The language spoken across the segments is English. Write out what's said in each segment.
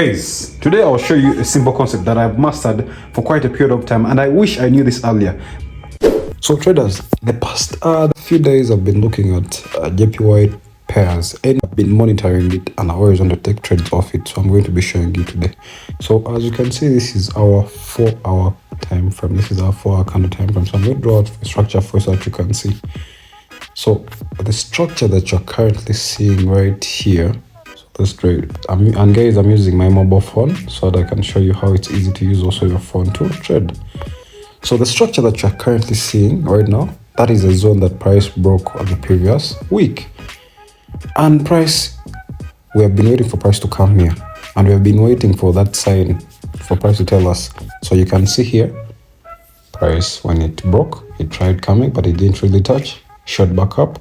Guys, today I'll show you a simple concept that I've mastered for quite a period of time, and I wish I knew this earlier. So traders, the past few days I've been looking at JPY pairs and I've been monitoring it, and I always want to take trades off it, so I'm going to be showing you today. So as you can see, this is our 4-hour time frame. This is our 4-hour candle time frame. So I'm going to draw out a structure for you so that you can see. So the structure that you're currently seeing right here, let's trade. And guys, I'm using my mobile phone so that I can show you how it's easy to use also your phone to trade. So the structure that you're currently seeing right now, that is a zone that price broke on the previous week. And price, we have been waiting for price to come here, and we have been waiting for that sign for price to tell us. So you can see here, price, when it broke, it tried coming, but it didn't really touch. Shot back up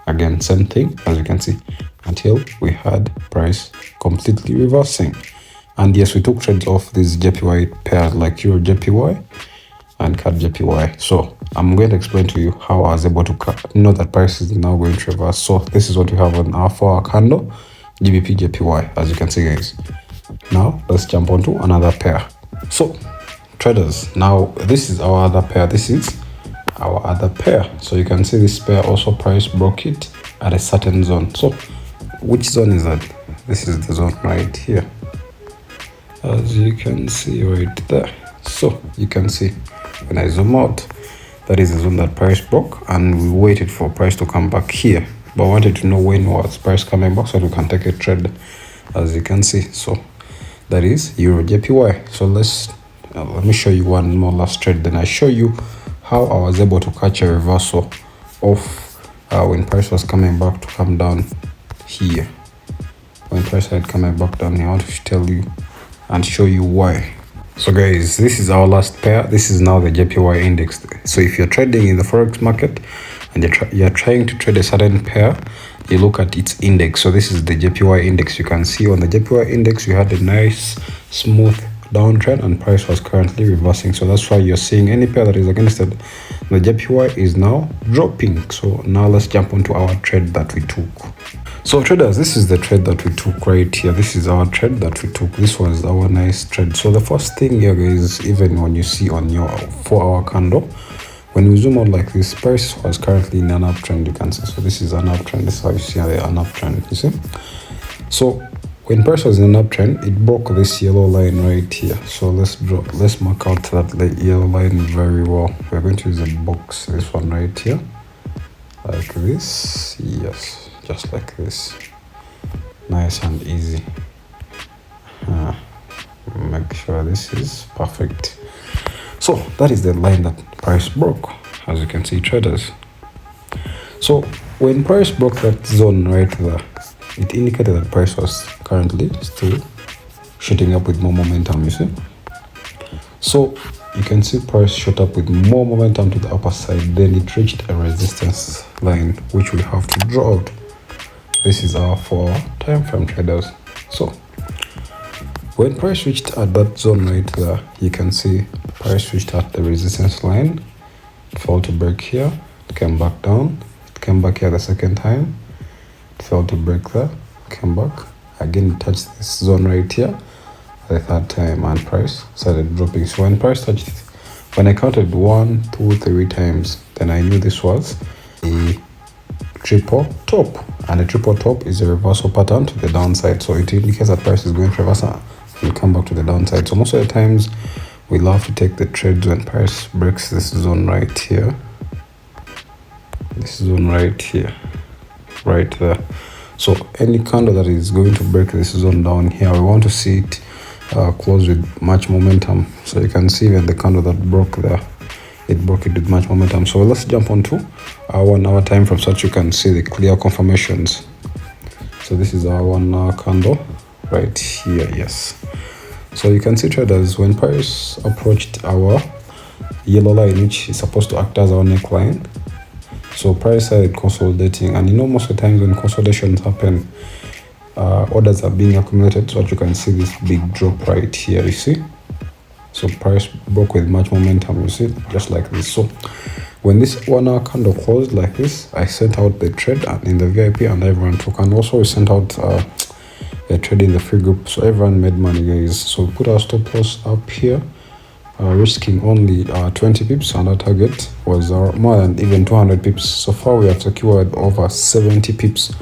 again, same thing as you can see, until we had price completely reversing. And yes, we took trades off these JPY pairs like Euro JPY and CAD JPY. So I'm going to explain to you how I was able to know that price is now going to reverse. So this is what we have on our 4-hour candle, GBP JPY, as you can see, guys. Now let's jump onto another pair. So traders, now this is our other pair. This is our other pair. So you can see this pair also price broke it at a certain zone. So which zone is that? This is the zone right here, as you can see right there. So you can see when I zoom out, that is the zone that price broke, and we waited for price to come back here, but I wanted to know when was price coming back so that we can take a trade, as you can see. So that is Euro JPY. So let me show you one more last trade, then I show you how I was able to catch a reversal of when price was coming back to come down here. When price had coming back down here, I want to tell you and show you why. So guys, this is our last pair. This is now the JPY Index. So if you're trading in the forex market and you're trying to trade a certain pair, you look at its index. So this is the JPY Index. You can see on the JPY Index we had a nice smooth downtrend, and price was currently reversing. So that's why you're seeing any pair that is against it, the JPY is now dropping. So now let's jump onto our trade that we took. So traders, this is the trade that we took right here. This is our trade that we took. This was our nice trade. So the first thing here, guys, even when you see on your 4-hour candle, when we zoom out like this, price was currently in an uptrend, you can see. So this is an uptrend. This is how you see an uptrend, you see. So when price was in an uptrend, it broke this yellow line right here. So let's mark out that yellow line very well. We're going to use a box, this one right here, like this. Yes, just like this, nice and easy. Make sure this is perfect. So that is the line that price broke, as you can see, traders. So when price broke that zone right there, it indicated that price was currently still shooting up with more momentum, you see. So you can see price shot up with more momentum to the upper side, then it reached a resistance line which we have to draw out. This is our 4-hour time frame, traders. So when price reached at that zone right there, you can see price reached at the resistance line, it fell to break here, it came back down, it came back here the second time, it fell to break there, came back again, it touched this zone right here the third time, and price started dropping. So when price touched it, when I counted 1, 2, 3 times, then I knew this was a triple top, and a triple top is a reversal pattern to the downside. So it indicates that price is going to reverse and come back to the downside. So most of the times we love to take the trades when price breaks this zone right here, this zone right here, right there. So any candle that is going to break this zone down here, we want to see it close with much momentum. So you can see even the candle that broke there, it broke it with much momentum. So let's jump onto our 1-hour time frame so that you can see the clear confirmations. So this is our 1-hour candle right here. Yes, so you can see, traders, when price approached our yellow line, which is supposed to act as our neckline, so price started consolidating. And you know, most of the times when consolidations happen, orders are being accumulated, so that you can see this big drop right here, you see. So price broke with much momentum, you see, just like this. So when this 1-hour candle closed like this, I sent out the trade in the VIP and everyone took. And also we sent out we're trading the free group, so everyone made money, guys. So we put our stop loss up here, risking only 20 pips, and our target was more than even 200 pips. So far we have secured over 70 pips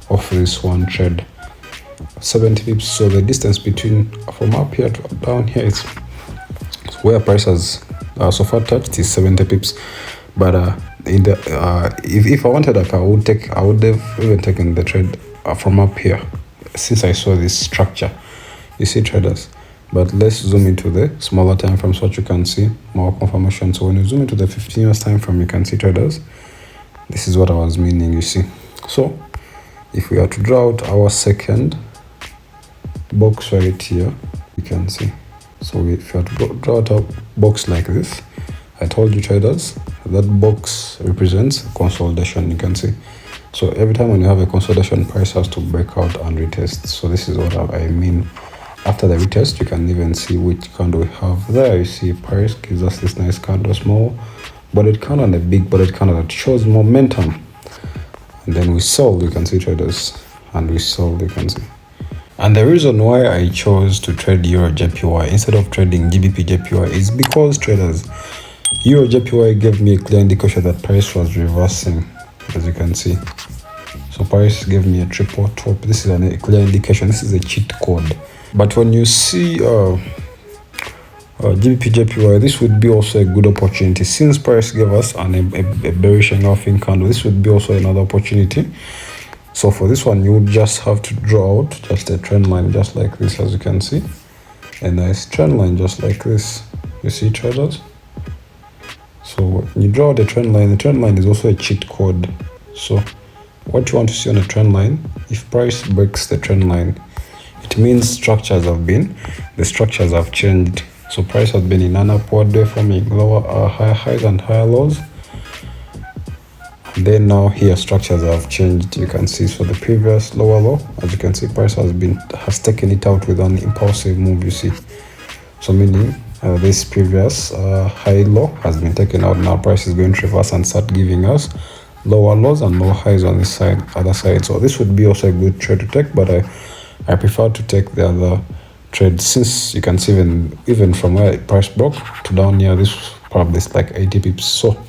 of this one trade. 70 pips. So the distance between from up here to down here is where price has so far touched is 70 pips. But in the if I wanted, I would have even taken the trade from up here, since I saw this structure, you see, traders. But let's zoom into the smaller time frame so that you can see more confirmation. So when you zoom into the 15 years time frame, you can see, traders, this is what I was meaning, you see. So if we are to draw out our second box right here, you can see. So if you are to draw out a box like this, I told you, traders, that box represents consolidation, you can see. So every time when you have a consolidation, price has to break out and retest. So this is what I mean. After the retest, you can even see which candle we have there. You see price gives us this nice candle, small bullet candle and a big bullet candle that shows momentum. And then we sold, you can see, traders, and we sold, you can see. And the reason why I chose to trade Euro JPY instead of trading GBP JPY is because, traders, Euro JPY gave me a clear indication that price was reversing, as you can see. So price gave me a triple top. This is a clear indication. This is a cheat code. But when you see GBP JPY, this would be also a good opportunity. Since price gave us a bearish engulfing candle, this would be also another opportunity. So for this one, you would just have to draw out just a trend line just like this, as you can see. A nice trend line just like this. You see, traders? So when you draw the trend line is also a cheat code. So what you want to see on a trend line, if price breaks the trend line, it means the structures have changed. So price has been in an upward way, forming lower higher highs and higher lows. And then now here structures have changed, you can see. So the previous lower low, as you can see, price has taken it out with an impulsive move, you see. So meaning this previous high low has been taken out. Now price is going to reverse and start giving us lower lows and lower highs on this side, other side. So this would be also a good trade to take, but I prefer to take the other trade, since you can see even from where price broke to down here, this probably is like 80 pips. So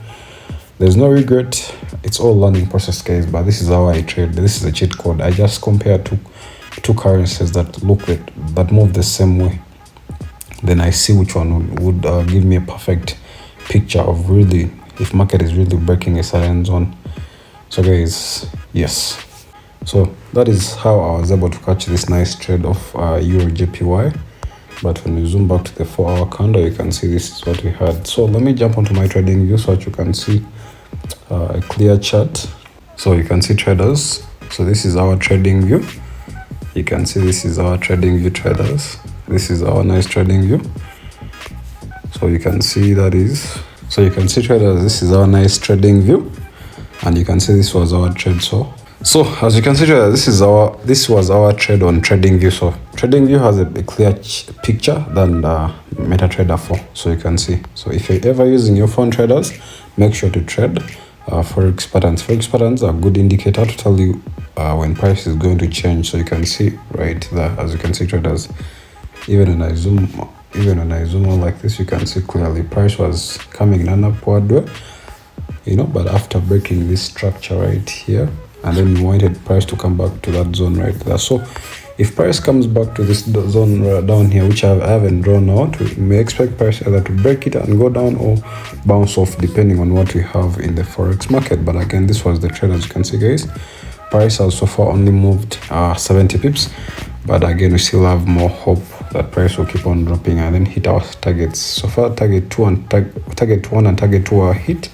there's no regret. It's all learning process, guys. But this is how I trade. This is a cheat code. I just compare two currencies that move the same way. Then I see which one would give me a perfect picture of really if market is really breaking a certain zone. So guys, yes. So that is how I was able to catch this nice trade of Euro JPY. But when you zoom back to the 4-hour candle, you can see this is what we had. So let me jump onto my trading view so that you can see a clear chart. So you can see, traders, so this is our trading view. You can see this is our trading view, traders. This is our nice trading view. So you can see traders, this is our nice trading view. And you can see this was our trade. So as you can see, this was our trade on trading view. So trading view has a clear picture than MetaTrader 4. So you can see. So if you're ever using your phone, traders, make sure to trade forex patterns. Forex patterns are a good indicator to tell you when price is going to change. So you can see right there, as you can see, traders. Even when I zoom on like this, you can see clearly price was coming in an upward way, but after breaking this structure right here, and then we wanted price to come back to that zone right there. So if price comes back to this zone down here, which I haven't drawn out, we may expect price either to break it and go down or bounce off, depending on what we have in the forex market. But again, this was the trade, as you can see, guys. Price has so far only moved 70 pips, but again, we still have more hope that price will keep on dropping and then hit our targets. So far, target 1 and target 2 are hit.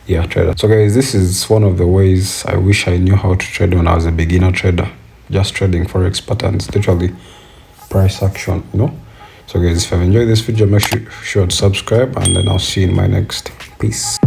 Yeah, trader. So guys, this is one of the ways I wish I knew how to trade when I was a beginner trader, just trading forex patterns, literally price action, So guys, if you have enjoyed this video, make sure to subscribe, and then I'll see you in my next. Peace.